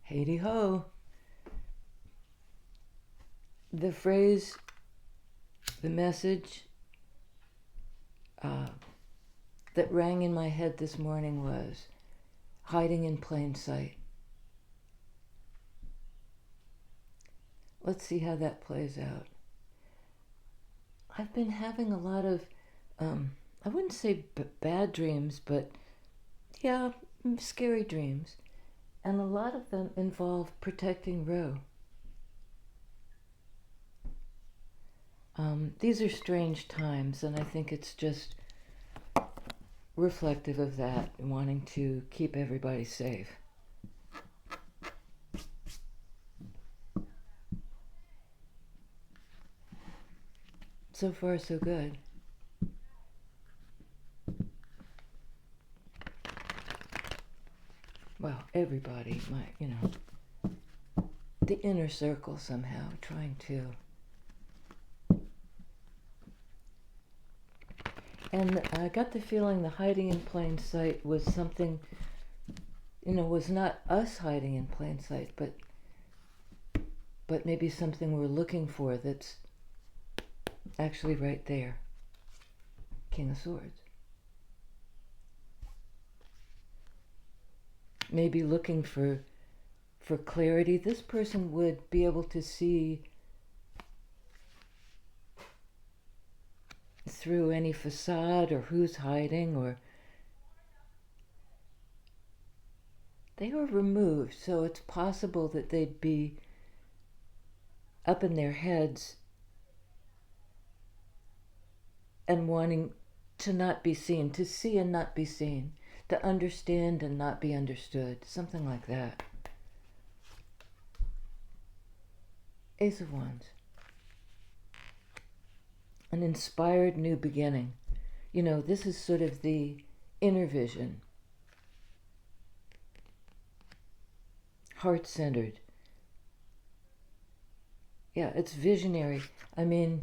Heidi ho. The phrase, the message that rang in my head this morning was hiding in plain sight. Let's see how that plays out. I've been having a lot of, I wouldn't say bad dreams, but yeah, scary dreams. And a lot of them involve protecting Ro. These are strange times, and I think it's just reflective of that, wanting to keep everybody safe. So far, so good. Well, everybody, the inner circle somehow, trying to. And I got the feeling the hiding in plain sight was something, was not us hiding in plain sight, but maybe something we're looking for that's actually right there. King of Swords. Maybe looking for clarity. This person would be able to see through any facade or who's hiding, or they are removed, so it's possible that they'd be up in their heads and wanting to not be seen, to see and not be seen, to understand and not be understood, something like that. Ace of Wands. An inspired new beginning. This is sort of the inner vision. Heart-centered. Yeah, it's visionary. And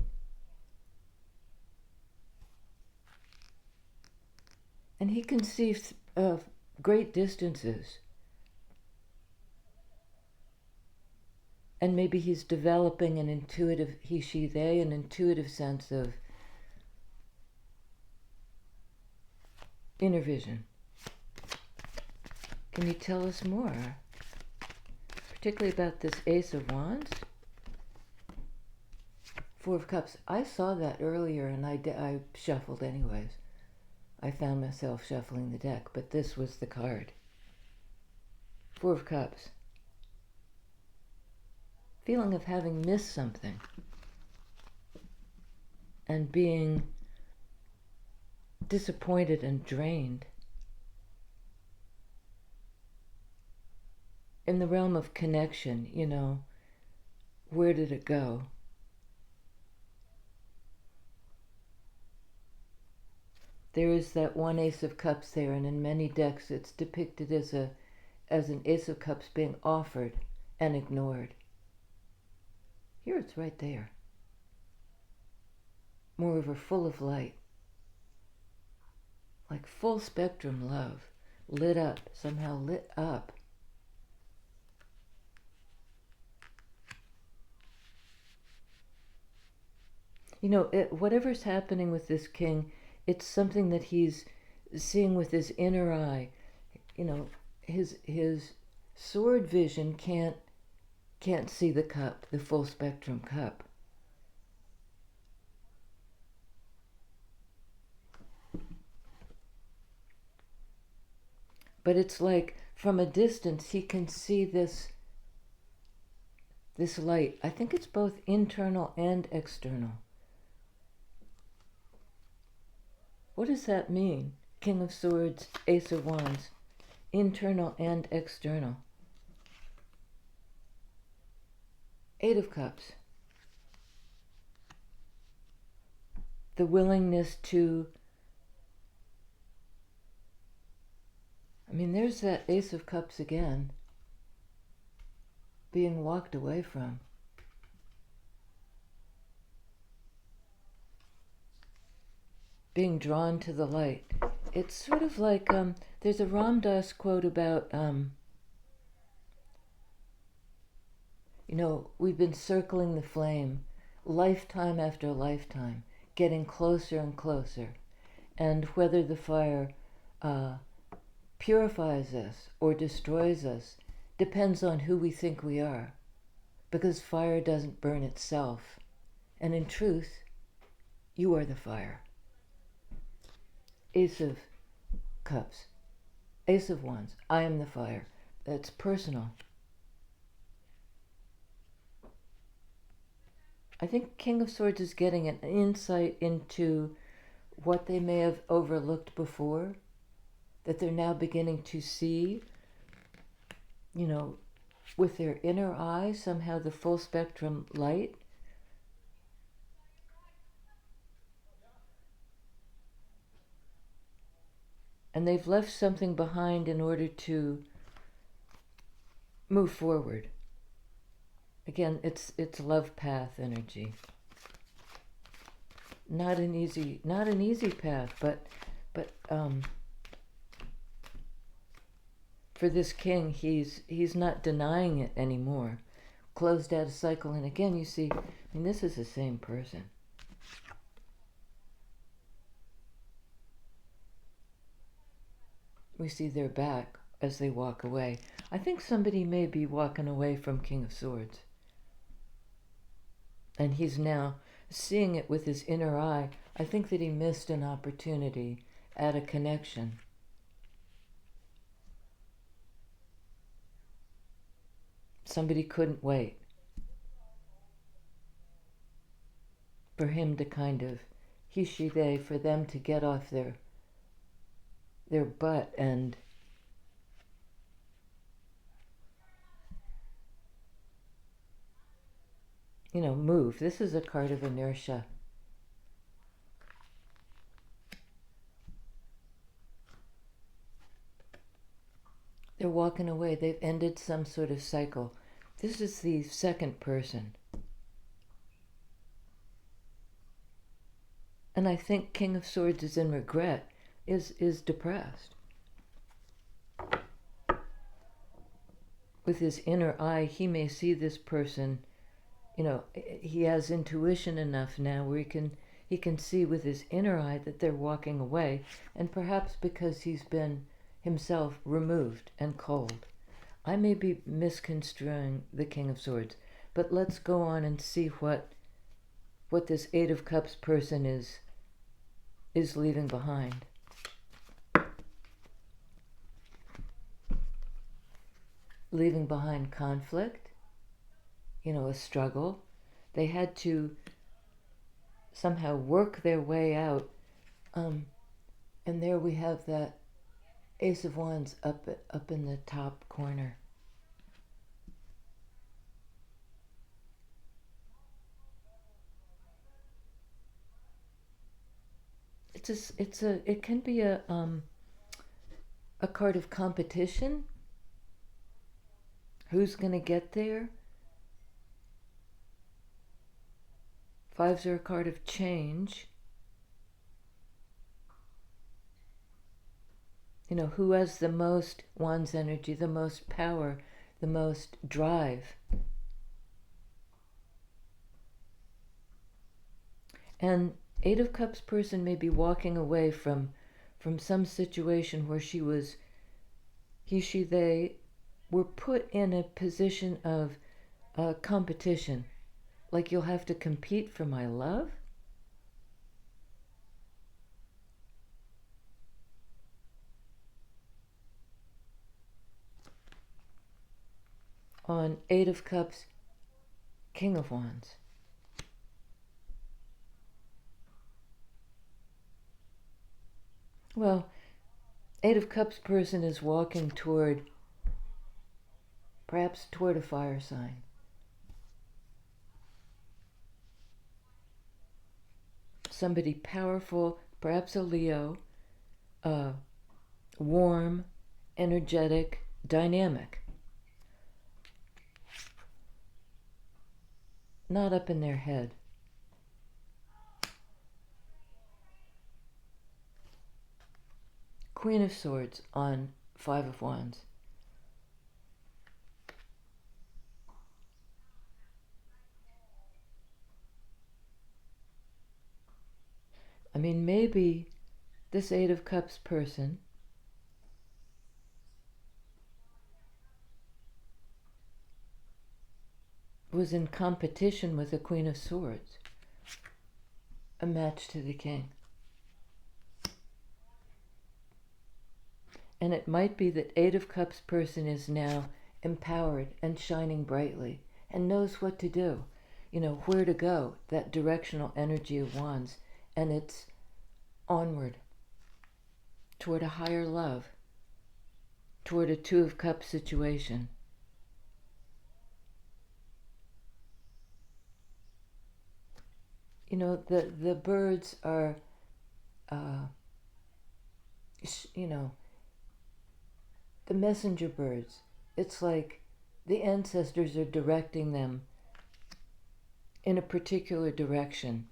he can see great distances. And maybe he's developing an intuitive, he, she, they, an intuitive sense of inner vision. Can you tell us more? Particularly about this Ace of Wands? Four of Cups. I saw that earlier and I shuffled anyways. I found myself shuffling the deck, but this was the card. Four of Cups. Feeling of having missed something and being disappointed and drained. In the realm of connection, where did it go? There is that one Ace of Cups there, and in many decks it's depicted as an Ace of Cups being offered and ignored. Here it's right there. Moreover, full of light. Like full spectrum love. Lit up, somehow lit up. Whatever's happening with this king, it's something that he's seeing with his inner eye. His sword vision can't see the cup, the full spectrum cup. But it's like from a distance he can see this light. I think it's both internal and external. What does that mean? King of Swords, Ace of Wands. Internal and external. Eight of Cups. The willingness to... there's that Ace of Cups again. Being walked away from. Being drawn to the light. It's sort of like, there's a Ram Dass quote about we've been circling the flame lifetime after lifetime, getting closer and closer. And whether the fire purifies us or destroys us depends on who we think we are, because fire doesn't burn itself. And in truth, you are the fire. Ace of Cups. Ace of Wands. I am the fire. That's personal. I think King of Swords is getting an insight into what they may have overlooked before, that they're now beginning to see, with their inner eye, somehow the full spectrum light. And they've left something behind in order to move forward. Again, it's love path energy. Not an easy path, but for this king, he's not denying it anymore. Closed out a cycle, and again, you see, this is the same person. We see their back as they walk away. I think somebody may be walking away from King of Swords. And he's now seeing it with his inner eye. I think that he missed an opportunity at a connection. Somebody couldn't wait for him to kind of, he, she, they, for them to get off their butt and move. This is a card of inertia. They're walking away. They've ended some sort of cycle. This is the second person. And I think King of Swords is in regret, is depressed. With his inner eye, he may see this person, he has intuition enough now where he can see with his inner eye that they're walking away, and perhaps because he's been himself removed and cold. I may be misconstruing the King of Swords, but let's go on and see what this Eight of Cups person is leaving behind. Leaving behind conflict, a struggle. They had to somehow work their way out. And there we have that Ace of Wands up in the top corner. It can be a card of competition. Who's going to get there? Fives are a card of change. Who has the most Wands energy, the most power, the most drive. And Eight of Cups person may be walking away from some situation where he, she, they were put in a position of competition. Like, you'll have to compete for my love? On Eight of Cups, King of Wands. Well, Eight of Cups person is walking perhaps toward a fire sign. Somebody powerful, perhaps a Leo, warm, energetic, dynamic. Not up in their head. Queen of Swords on Five of Wands. mean, maybe this Eight of Cups person was in competition with the Queen of Swords, a match to the King. And it might be that Eight of Cups person is now empowered and shining brightly and knows what to do, where to go, that directional energy of Wands, and it's onward toward a higher love, toward a Two of Cups situation. The birds are, the messenger birds. It's like the ancestors are directing them in a particular direction.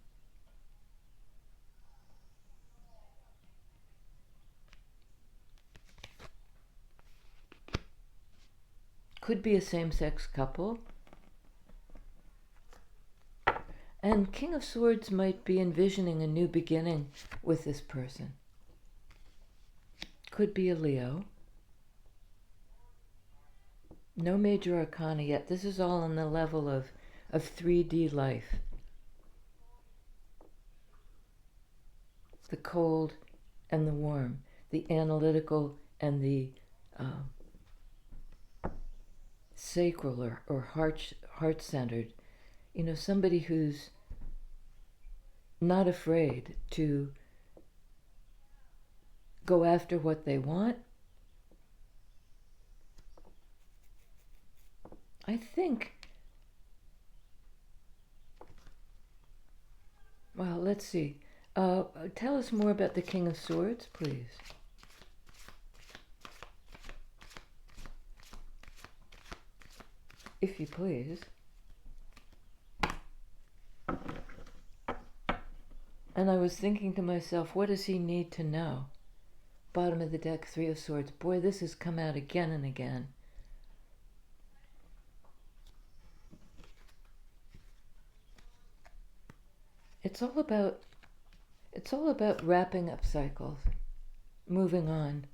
Could be a same-sex couple. And King of Swords might be envisioning a new beginning with this person. Could be a Leo. No major arcana yet. This is all on the level of 3D life. The cold and the warm. The analytical and the sacral or heart-centered. Somebody who's not afraid to go after what they want. I think, well, let's see. Tell us more about the King of Swords, please. If you please. And I was thinking to myself, what does he need to know? Bottom of the deck, Three of Swords. Boy, this has come out again and again. It's all about wrapping up cycles, moving on.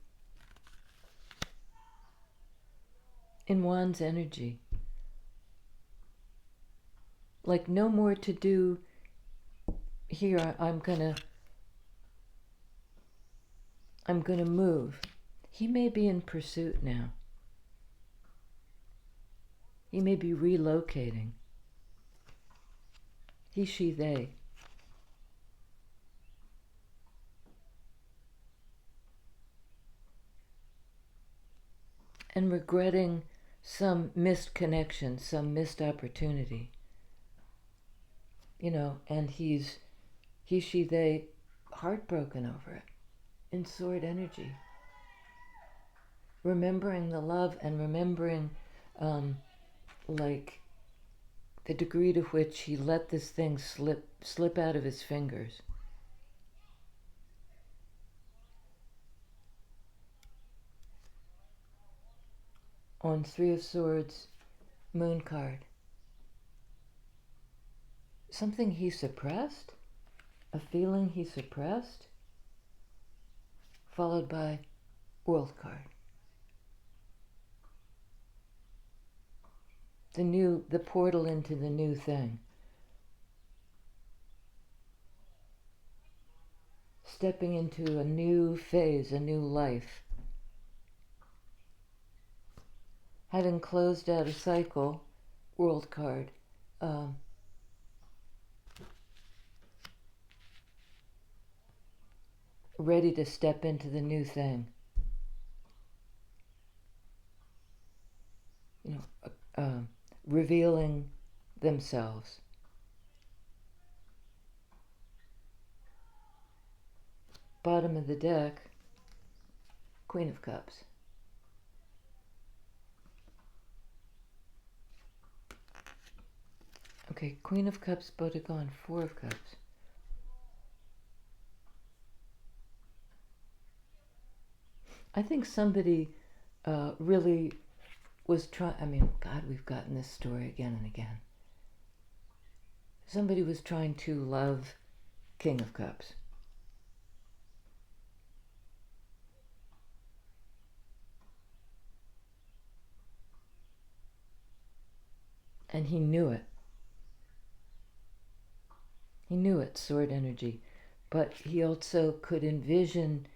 In Wands energy. Like no more to do here. I'm gonna move. He may be in pursuit now. He may be relocating. He, she, they. And regretting some missed connection, some missed opportunity. And he, she, they, heartbroken over it. In sword energy. Remembering the love and remembering, like, the degree to which he let this thing slip out of his fingers. On Three of Swords, Moon card. Something he suppressed? A feeling he suppressed? Followed by World card. The portal into the new thing. Stepping into a new phase, a new life. Having closed out a cycle, World card. Ready to step into the new thing. Revealing themselves. Bottom of the deck, Queen of Cups. Okay, Queen of Cups, Bodegon, Four of Cups. I think somebody really was trying, God, we've gotten this story again and again. Somebody was trying to love King of Cups. And he knew it. He knew it, sword energy. But he also could envision,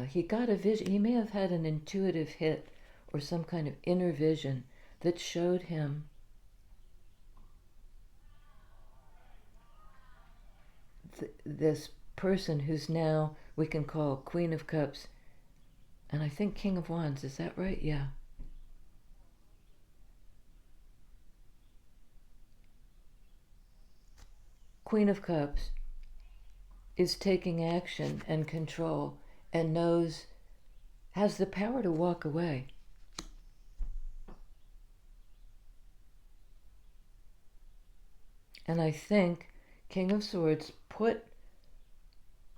he got a vision, he may have had an intuitive hit or some kind of inner vision that showed him this person who's now, we can call Queen of Cups, and I think King of Wands, is that right? Yeah. Queen of Cups is taking action and control and knows, has the power to walk away. And I think King of Swords put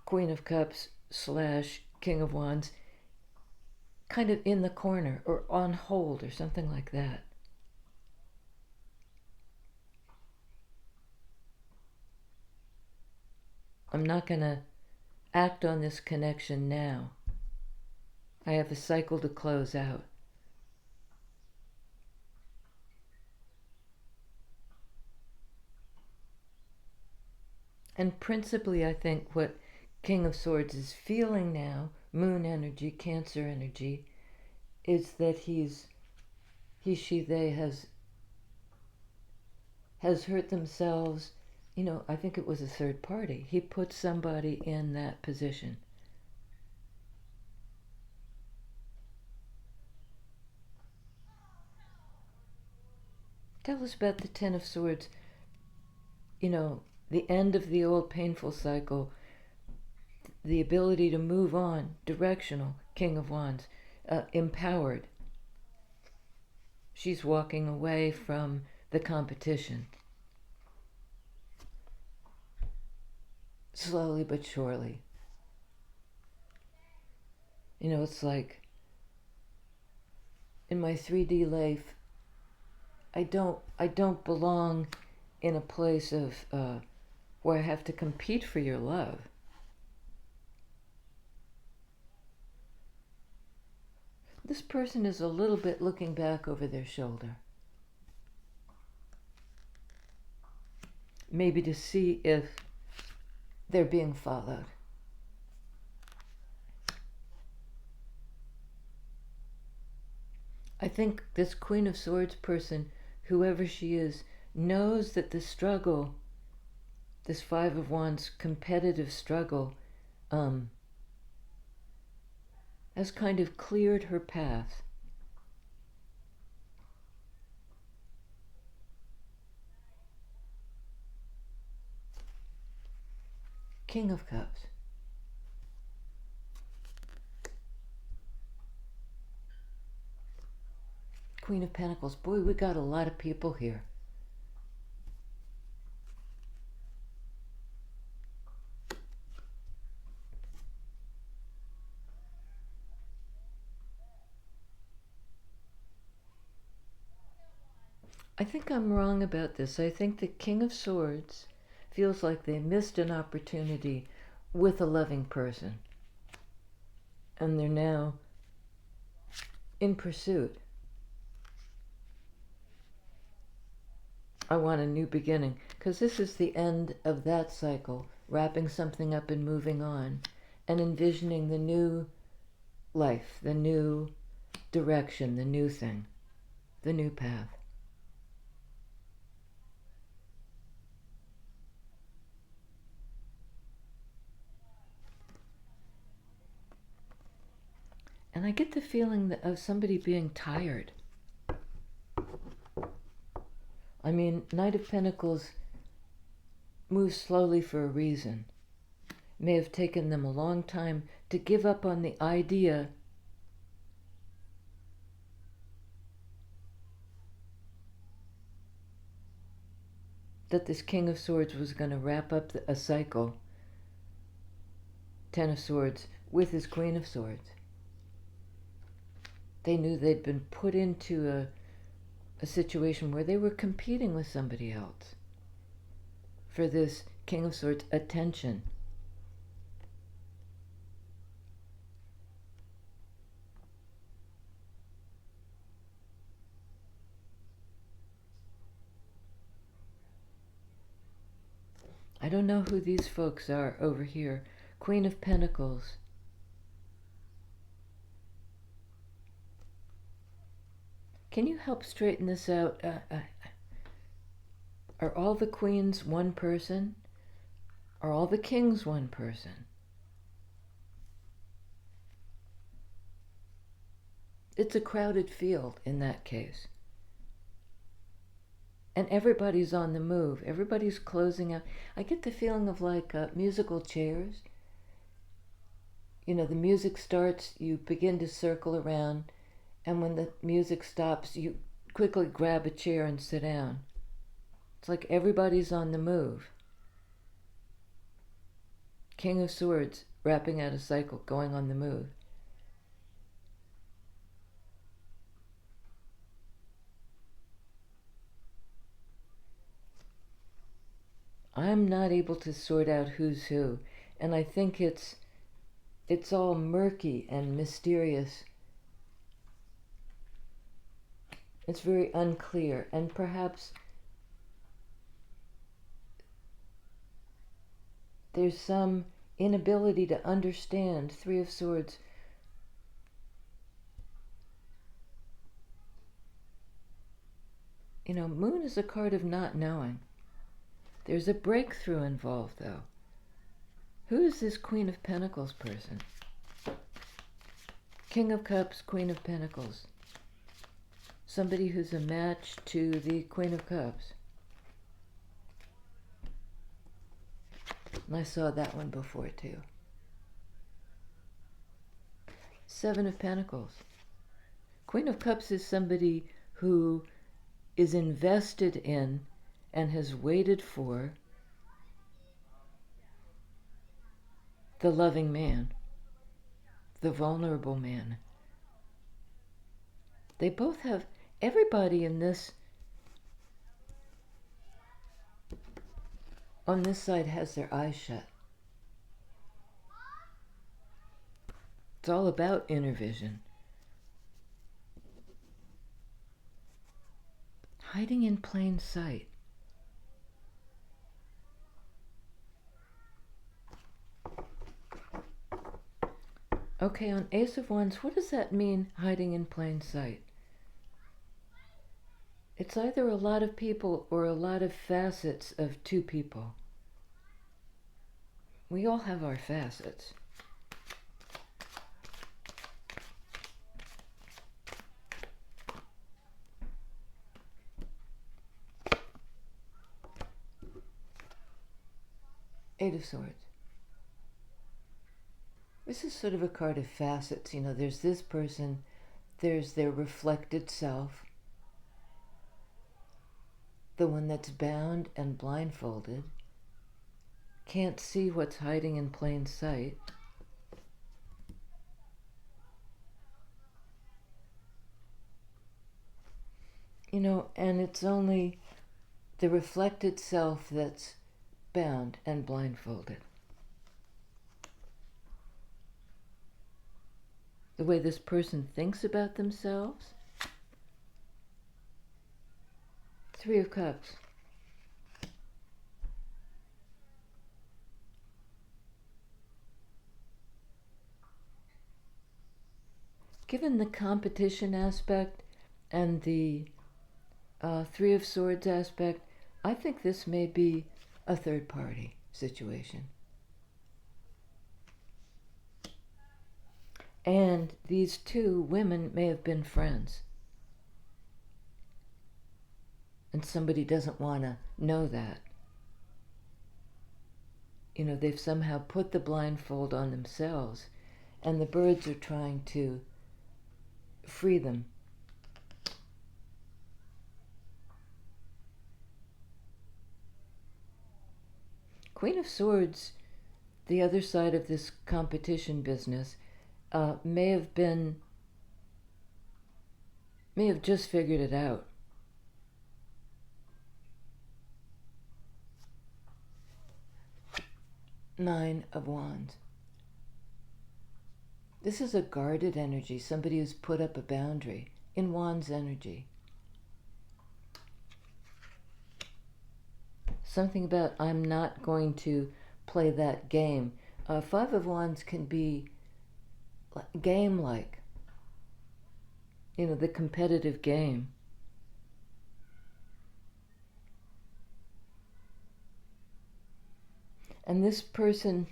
Queen of Cups / King of Wands kind of in the corner or on hold or something like that. I'm not going to act on this connection now. I have a cycle to close out. And principally, I think what King of Swords is feeling now, moon energy, Cancer energy, is that he, she, they has hurt themselves. You know, I think it was a third party. He put somebody in that position. Tell us about the Ten of Swords. You know, the end of the old painful cycle, the ability to move on, directional, King of Wands, empowered. She's walking away from the competition. Slowly but surely. You know, it's like in my 3D life, I don't belong in a place of where I have to compete for your love. This person is a little bit looking back over their shoulder. Maybe to see if they're being followed. I think this Queen of Swords person, whoever she is, knows that the struggle, this Five of Wands competitive struggle, has kind of cleared her path. King of Cups. Queen of Pentacles. Boy, we got a lot of people here. I think I'm wrong about this. I think the King of Swords feels like they missed an opportunity with a loving person. And they're now in pursuit. I want a new beginning, because this is the end of that cycle, wrapping something up and moving on, and envisioning the new life, the new direction, the new thing, the new path. And I get the feeling of somebody being tired. I mean, Knight of Pentacles moves slowly for a reason. It may have taken them a long time to give up on the idea that this King of Swords was going to wrap up a cycle, Ten of Swords, with his Queen of Swords. They knew they'd been put into a situation where they were competing with somebody else for this King of Swords attention. I don't know who these folks are over here. Queen of Pentacles. Can you help straighten this out? Are all the queens one person? Are all the kings one person? It's a crowded field in that case. And everybody's on the move. Everybody's closing out. I get the feeling of like musical chairs. You know, the music starts, you begin to circle around, and when the music stops, you quickly grab a chair and sit down. It's like everybody's on the move. King of Swords, wrapping out a cycle, going on the move. I'm not able to sort out who's who, and I think it's all murky and mysterious. It's very unclear, and perhaps there's some inability to understand. Three of Swords. You know, Moon is a card of not knowing. There's a breakthrough involved, though. Who is this Queen of Pentacles person? King of Cups, Queen of Pentacles. Somebody who's a match to the Queen of Cups. And I saw that one before, too. Seven of Pentacles. Queen of Cups is somebody who is invested in and has waited for the loving man, the vulnerable man. They both have, everybody in this, on this side has their eyes shut. It's all about inner vision. Hiding in plain sight. Okay, on Ace of Wands, what does that mean, hiding in plain sight? It's either a lot of people or a lot of facets of two people. We all have our facets. Eight of Swords. This is sort of a card of facets. You know, there's this person, there's their reflected self, the one that's bound and blindfolded, can't see what's hiding in plain sight. You know, and it's only the reflected self that's bound and blindfolded. The way this person thinks about themselves. Three of Cups. Given the competition aspect and the Three of Swords aspect, I think this may be a third party situation. And these two women may have been friends. And somebody doesn't want to know that. You know, they've somehow put the blindfold on themselves, and the birds are trying to free them. Queen of Swords, the other side of this competition business, may have just figured it out. Nine of Wands. This is a guarded energy, somebody who's put up a boundary in Wands energy. Something about I'm not going to play that game. Five of Wands can be game-like. The competitive game. And this person,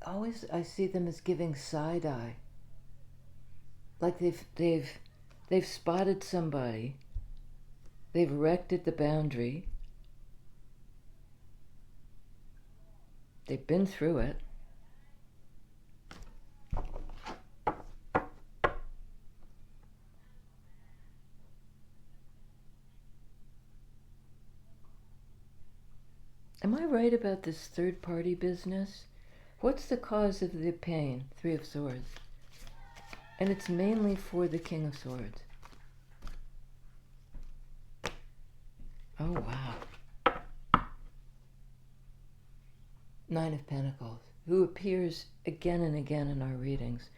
always I see them as giving side eye. Like they've spotted somebody. They've erected the boundary. They've been through it. Am I right about this third-party business? What's the cause of the pain? Three of Swords. And it's mainly for the King of Swords. Oh, wow. Nine of Pentacles, who appears again and again in our readings.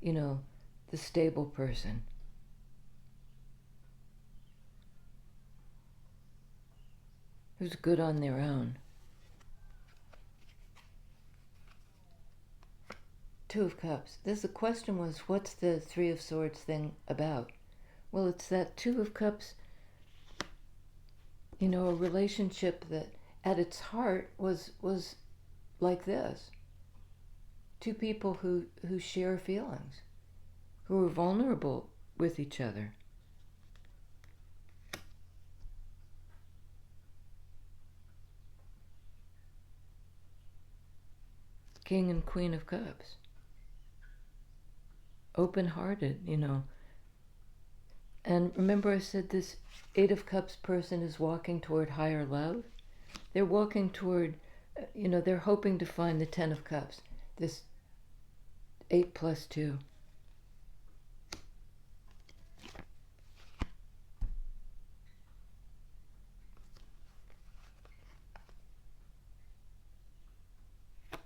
The stable person. Who's good on their own. Two of Cups. The question was, what's the Three of Swords thing about? Well, it's that Two of Cups, a relationship that at its heart was like this. Two people who share feelings, who are vulnerable with each other. King and Queen of Cups. Open-hearted, And remember I said this Eight of Cups person is walking toward higher love? They're walking toward, they're hoping to find the Ten of Cups. This 8 plus 2.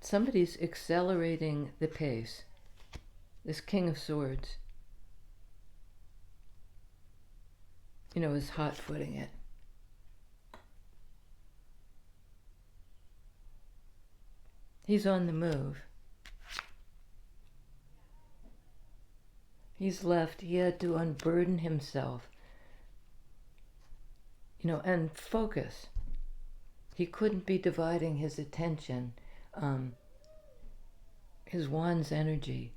Somebody's accelerating the pace. This King of Swords, is hot-footing it. He's on the move. He's left. He had to unburden himself, and focus. He couldn't be dividing his attention, his wand's energy,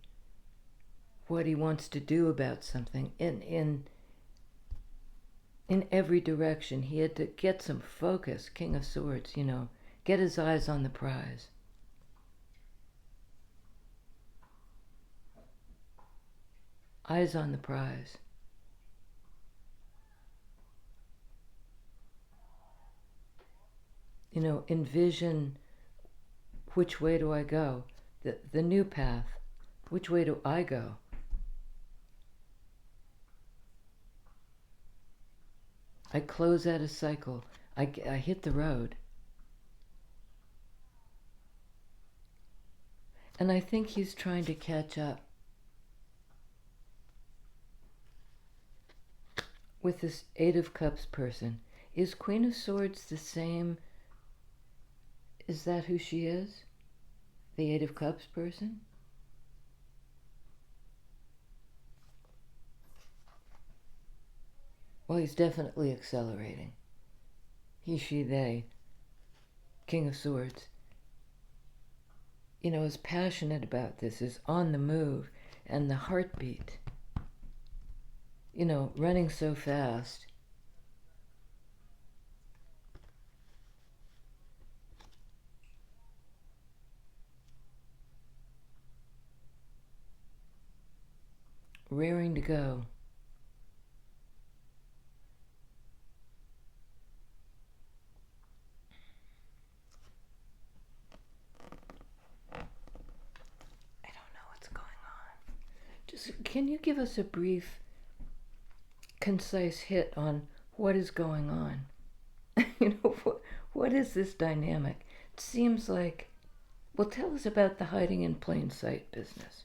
what he wants to do about something in every direction. He had to get some focus. King of Swords, get his eyes on the prize. Eyes on the prize. Envision, which way do I go? The new path. Which way do I go? I close out a cycle. I hit the road. And I think he's trying to catch up with this Eight of Cups person. Is Queen of Swords the same? Is that who she is? The Eight of Cups person? Well, he's definitely accelerating. He, she, they. King of Swords. Is passionate about this, is on the move, and the heartbeat. Running so fast. Raring to go. Can you give us a brief, concise hit on what is going on? What is this dynamic? It seems like, well, tell us about the hiding in plain sight business.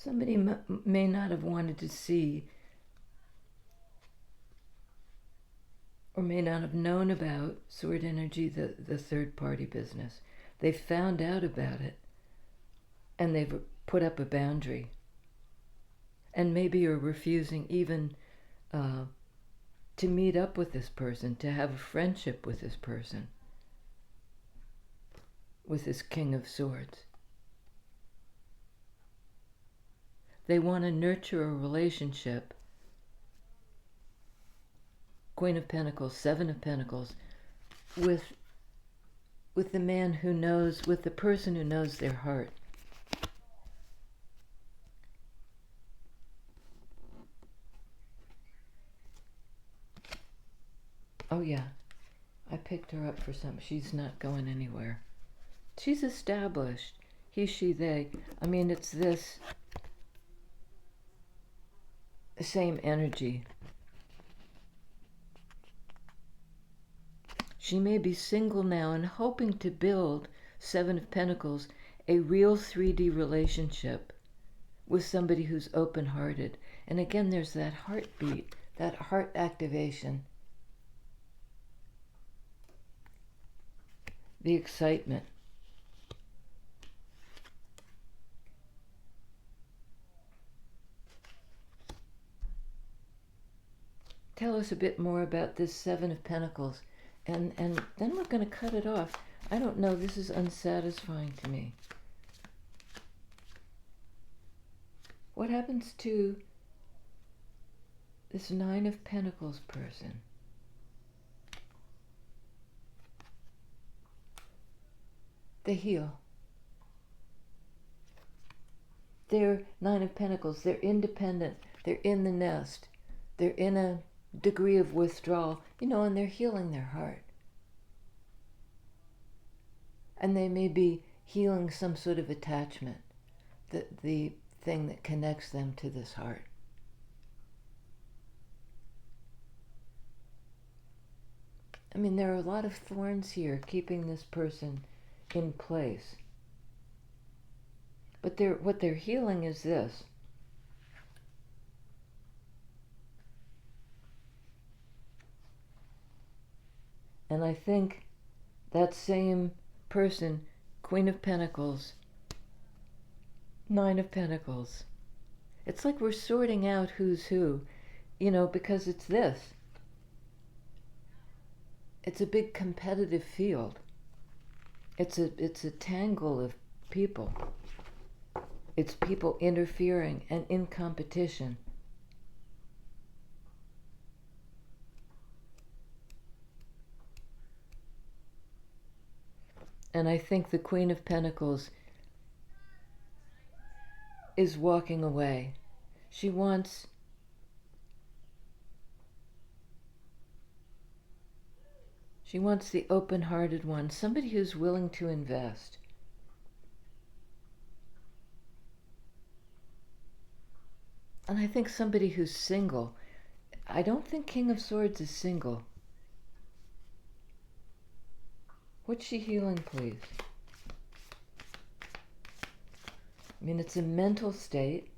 Somebody may not have wanted to see or may not have known about sword energy, the third party business. They found out about it and they've put up a boundary. And maybe you're refusing even to meet up with this person, to have a friendship with this person, with this King of Swords. They want to nurture a relationship. Queen of Pentacles, Seven of Pentacles, with the man who knows, with the person who knows their heart. Oh yeah, I picked her up for some. She's not going anywhere. She's established. He, she, they. I mean, it's this same energy. She may be single now and hoping to build, Seven of Pentacles, a real 3D relationship with somebody who's open-hearted. And again, there's that heartbeat, that heart activation, the excitement. Tell us a bit more about this Seven of Pentacles, and then we're going to cut it off. I don't know, this is unsatisfying to me. What happens to this Nine of Pentacles person? They heal. They're Nine of Pentacles. They're independent. They're in the nest. They're in a degree of withdrawal, and they're healing their heart. And they may be healing some sort of attachment, the thing that connects them to this heart. I mean, there are a lot of thorns here keeping this person in place. But what they're healing is this. And I think that same person, Queen of Pentacles, Nine of Pentacles, it's like we're sorting out who's who, because it's this. It's a big competitive field. It's a tangle of people. It's people interfering and in competition. And I think the Queen of Pentacles is walking away. She wants the open-hearted one, somebody who's willing to invest. And I think somebody who's single. I don't think King of Swords is single. What's she healing, please? I mean, it's a mental state.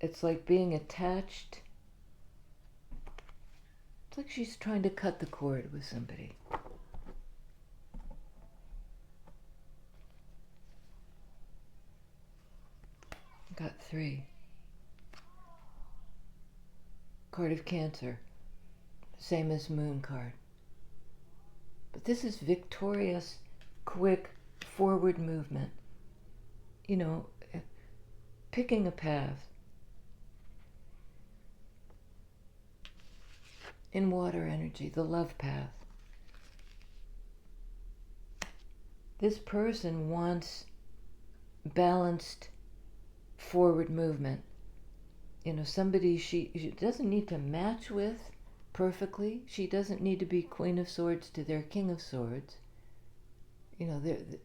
It's like being attached. It's like she's trying to cut the cord with somebody. Got 3. Card of Cancer. Same as Moon card. But this is victorious, quick, forward movement. Picking a path. In water energy, the love path. This person wants balanced forward movement. Somebody she doesn't need to match with perfectly. She doesn't need to be Queen of Swords to their King of Swords. The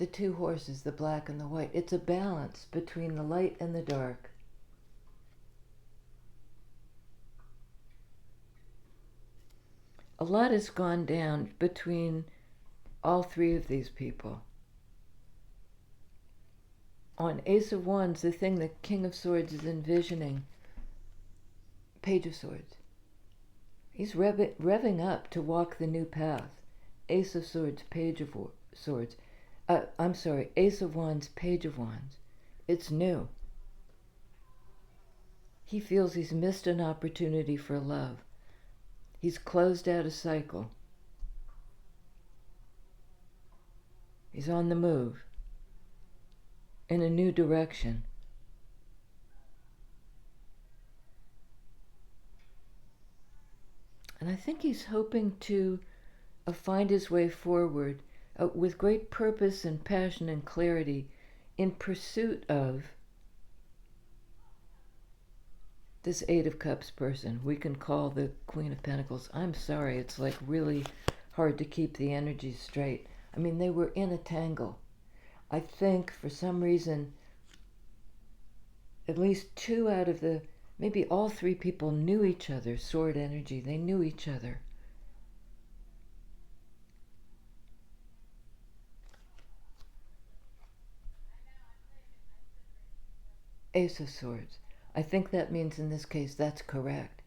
two horses, the black and the white. It's a balance between the light and the dark. A lot has gone down between all 3 of these people. On Ace of Wands, the thing the King of Swords is envisioning, Page of Swords. He's revving up to walk the new path. Ace of Swords, Page of Swords. I'm sorry, Ace of Wands, Page of Wands. It's new. He feels he's missed an opportunity for love. He's closed out a cycle. He's on the move in a new direction. And I think he's hoping to find his way forward with great purpose and passion and clarity in pursuit of this Eight of Cups person. We can call the Queen of Pentacles. I'm sorry, it's like really hard to keep the energies straight. I mean, they were in a tangle. I think for some reason, at least two out of the, maybe all three people knew each other, sword energy. They knew each other. Ace of Swords. I think that means in this case that's correct.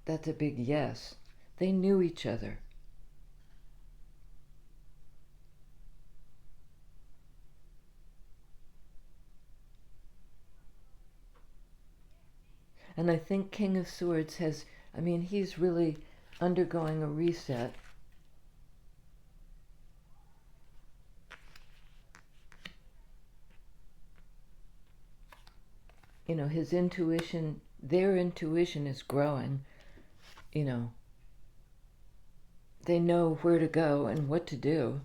That's a big yes. They knew each other. And I think King of Swords has, I mean, he's really undergoing a reset. You know, his intuition, their intuition is growing. You know, they know where to go and what to do,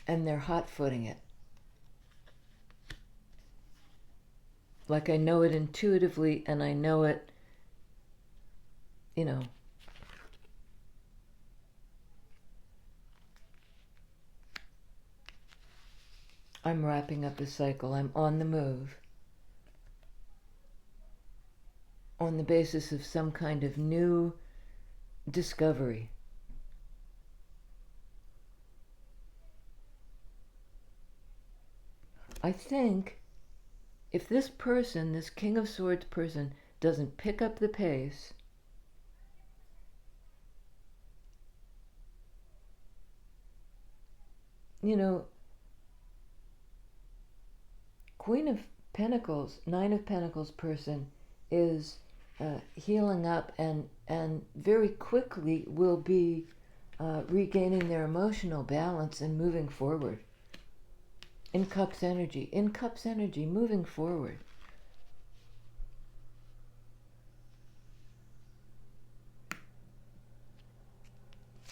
and they're hot-footing it. Like I know it intuitively, and I know it, you know, I'm wrapping up a cycle. I'm on the move on the basis of some kind of new discovery. I think if this person, this King of Swords person, doesn't pick up the pace, you know, Queen of Pentacles, Nine of Pentacles person is healing up and very quickly will be regaining their emotional balance and moving forward. In Cups energy, moving forward.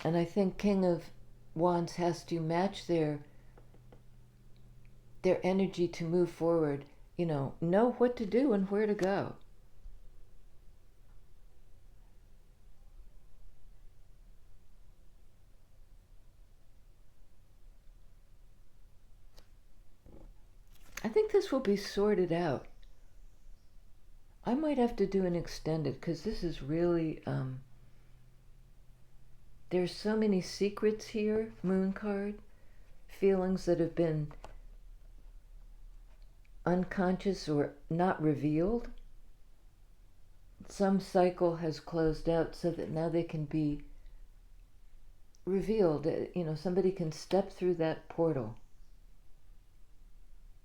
And I think King of Wands has to match their energy to move forward, you know what to do and where to go. I think this will be sorted out. I might have to do an extended because this is really, there's so many secrets here, Moon card, feelings that have been unconscious or not revealed. Some cycle has closed out so that now they can be revealed. You know, somebody can step through that portal.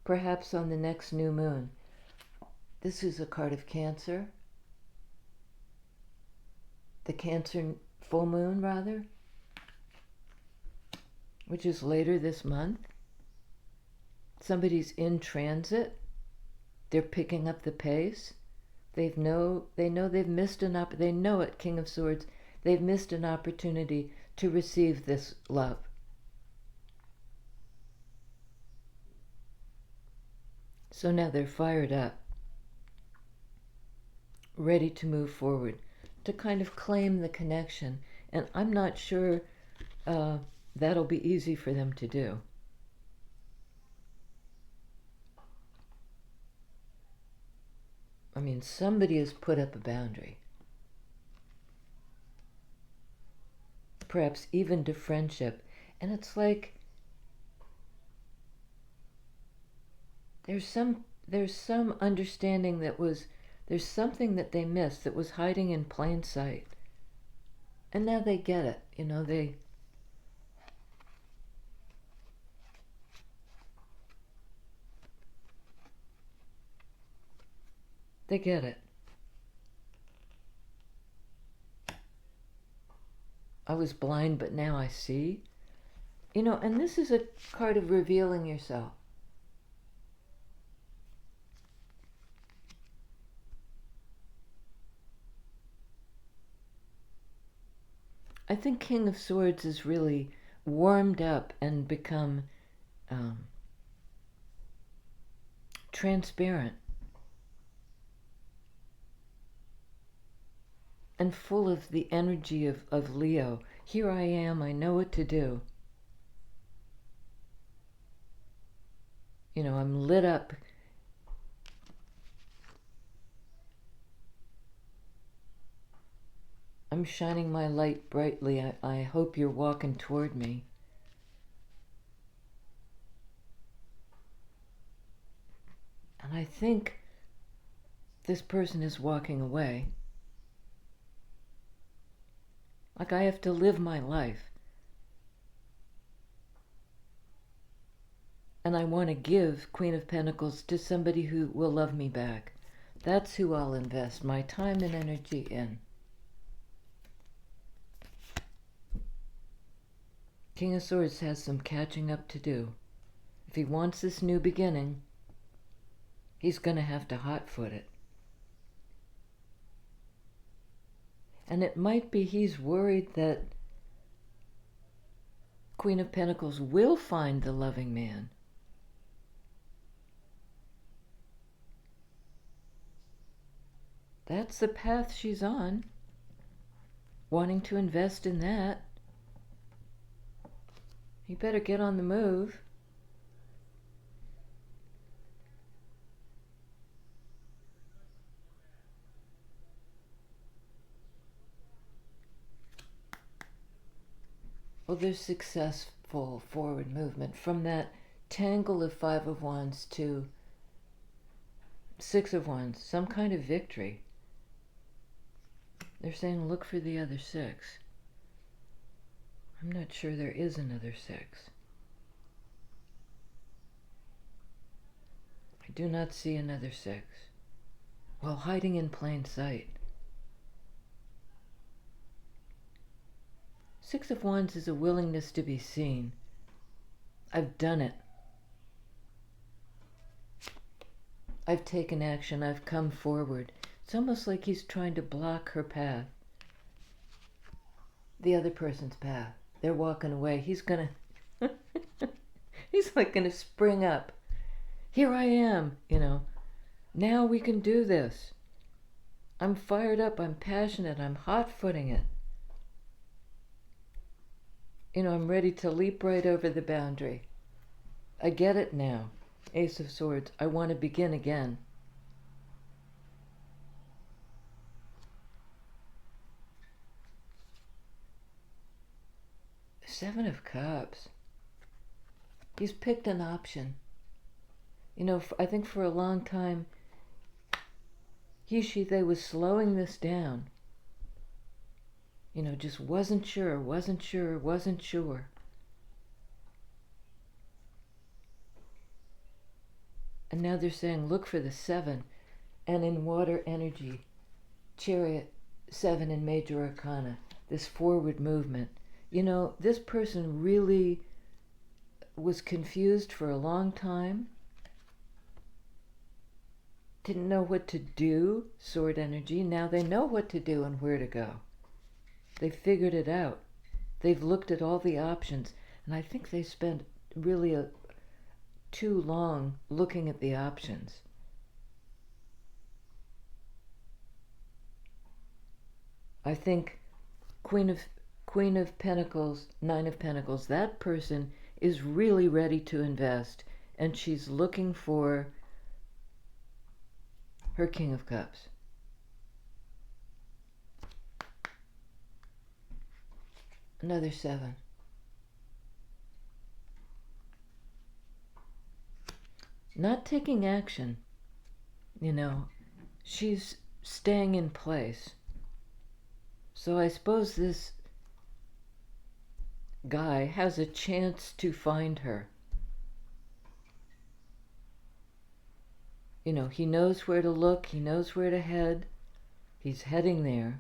Perhaps on the next new moon. This is a card of Cancer. The Cancer full moon, rather, which is later this month. Somebody's in transit. They're picking up the pace. They know they've missed they know it, King of Swords, they've missed an opportunity to receive this love. So now they're fired up, ready to move forward, to kind of claim the connection. And I'm not sure that'll be easy for them to do. I mean, somebody has put up a boundary. Perhaps even to friendship. And it's like, there's some understanding there's something that they missed that was hiding in plain sight. And now they get it, they get it. I was blind, but now I see. And this is a card of revealing yourself. I think King of Swords is really warmed up and become transparent and full of the energy of Leo. Here I am, I know what to do. I'm lit up. I'm shining my light brightly. I hope you're walking toward me. And I think this person is walking away. Like I have to live my life. And I want to give Queen of Pentacles to somebody who will love me back. That's who I'll invest my time and energy in. King of Swords has some catching up to do. If he wants this new beginning, he's going to have to hot-foot it. And it might be he's worried that Queen of Pentacles will find the loving man. That's the path she's on, wanting to invest in that. You better get on the move. Well, there's successful forward movement from that tangle of Five of Wands to Six of Wands, some kind of victory. They're saying look for the other six. I'm not sure there is another six. I do not see another six. Well, hiding in plain sight. Six of Wands is a willingness to be seen. I've done it. I've taken action. I've come forward. It's almost like he's trying to block her path. The other person's path. They're walking away. He's gonna... he's like gonna spring up. Here I am, Now we can do this. I'm fired up. I'm passionate. I'm hot-footing it. I'm ready to leap right over the boundary. I get it now. Ace of Swords. I want to begin again. Seven of Cups. He's picked an option. I think for a long time, they was slowing this down. Just wasn't sure. And now they're saying, look for the seven. And in water energy, Chariot, seven in Major Arcana, this forward movement. This person really was confused for a long time. Didn't know what to do, sword energy. Now they know what to do and where to go. They figured it out. They've looked at all the options. And I think they spent really too long looking at the options. I think Queen of Pentacles, Nine of Pentacles, that person is really ready to invest, and she's looking for her King of Cups. Another seven. not taking action. She's staying in place. So I suppose this guy has a chance to find her. He knows where to look, he knows where to head, he's heading there.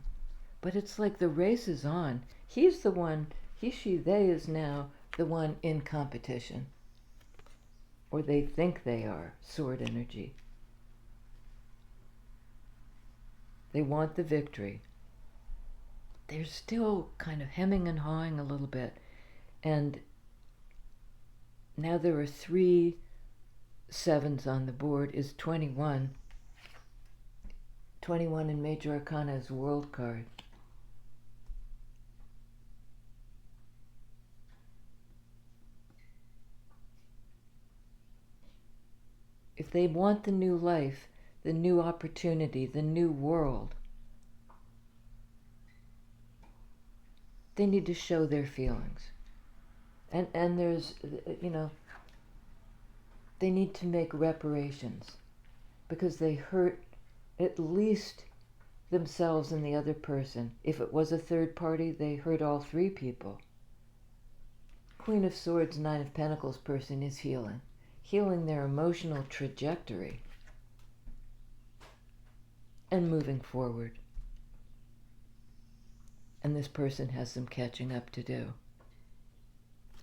But it's like the race is on. He's the one, he, she, they is now the one in competition. Or they think they are, sword energy. They want the victory. They're still kind of hemming and hawing a little bit. And now there are 3 sevens on the board, is 21. 21 in Major Arcana is World card. If they want the new life, the new opportunity, the new world, they need to show their feelings. And there's, they need to make reparations because they hurt at least themselves and the other person. If it was a third party, they hurt all 3 people. Queen of Swords, 9 of Pentacles person is healing their emotional trajectory and moving forward. And this person has some catching up to do.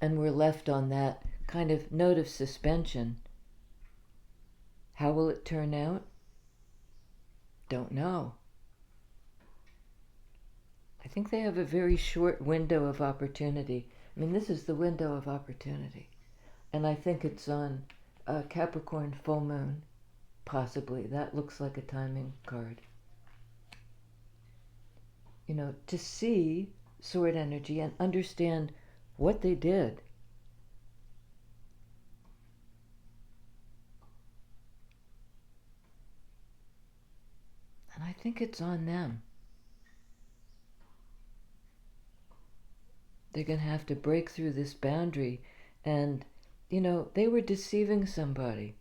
And we're left on that kind of note of suspension. How will it turn out? Don't know. I think they have a very short window of opportunity. I mean, this is the window of opportunity. And I think it's on Capricorn full moon, possibly. That looks like a timing card. To see sword energy and understand what they did. And I think it's on them. They're going to have to break through this boundary. And, they were deceiving somebody,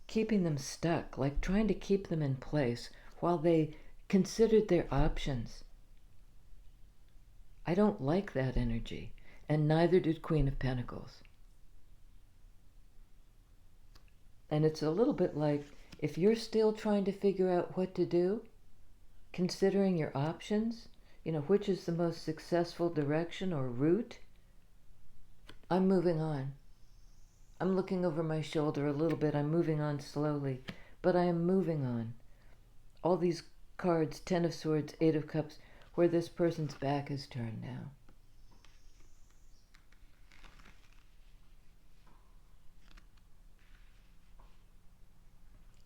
keeping them stuck, like trying to keep them in place while they considered their options. I don't like that energy, and neither did Queen of Pentacles. And it's a little bit like, if you're still trying to figure out what to do, considering your options, which is the most successful direction or route, I'm moving on. I'm looking over my shoulder a little bit. I'm moving on slowly, but I am moving on. All these cards, 10 of Swords, 8 of Cups, where this person's back is turned now.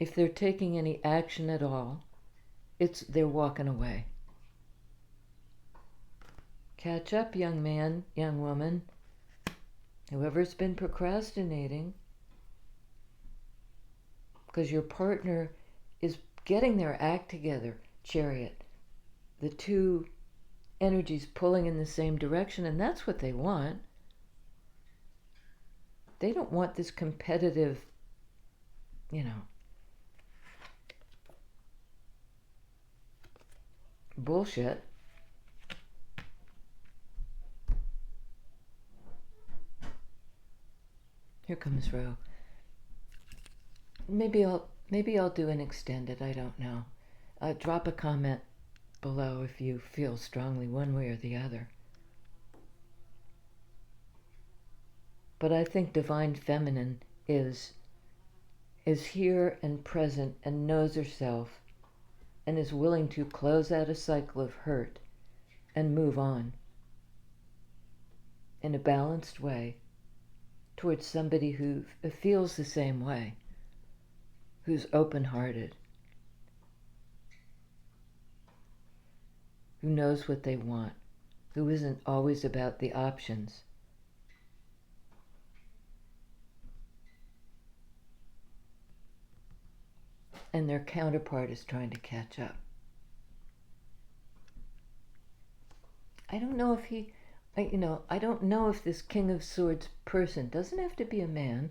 If they're taking any action at all, they're walking away. Catch up, young man, young woman. Whoever's been procrastinating, because your partner is getting their act together, Chariot. The 2 energies pulling in the same direction, and that's what they want. They don't want this competitive, bullshit. Here comes Ro. Maybe I'll do an extended, I don't know. Drop a comment below if you feel strongly one way or the other. But I think Divine Feminine is here and present and knows herself and is willing to close out a cycle of hurt and move on in a balanced way towards somebody who feels the same way, who's open-hearted, who knows what they want, who isn't always about the options. And their counterpart is trying to catch up. I don't know if this King of Swords person, doesn't have to be a man,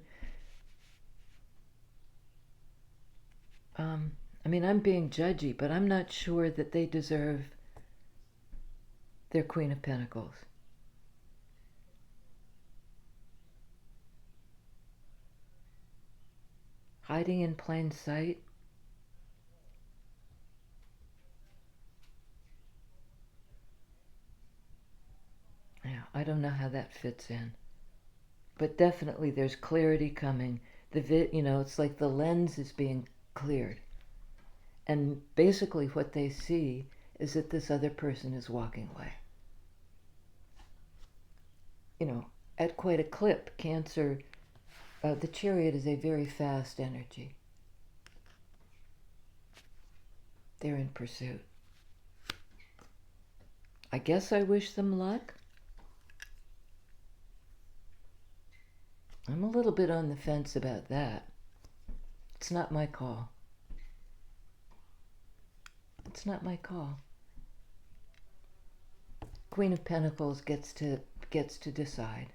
I mean, I'm being judgy, but I'm not sure that they deserve their Queen of Pentacles. Hiding in plain sight. Yeah, I don't know how that fits in. But definitely there's clarity coming. It's like the lens is being cleared. And basically what they see is that this other person is walking away. At quite a clip. Cancer, the Chariot is a very fast energy. They're in pursuit. I guess I wish them luck. I'm a little bit on the fence about that. It's not my call. It's not my call. Queen of Pentacles gets to decide.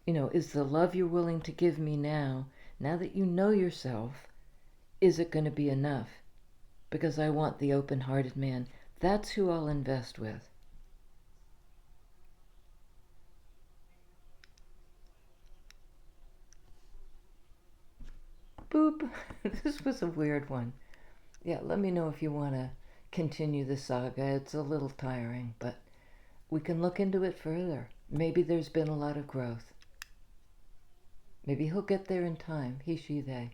Is the love you're willing to give me now that you know yourself, is it going to be enough? Because I want the open-hearted man. That's who I'll invest with. Boop. This was a weird one. Yeah, let me know if you want to continue the saga. It's a little tiring, but we can look into it further. Maybe there's been a lot of growth. Maybe he'll get there in time. He, she, they.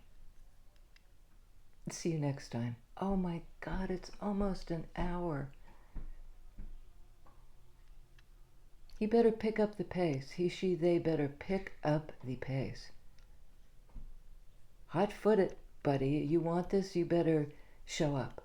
See you next time. Oh my God, it's almost an hour. He better pick up the pace. He, she, they better pick up the pace. Hot-footed, buddy. You want this, you better show up.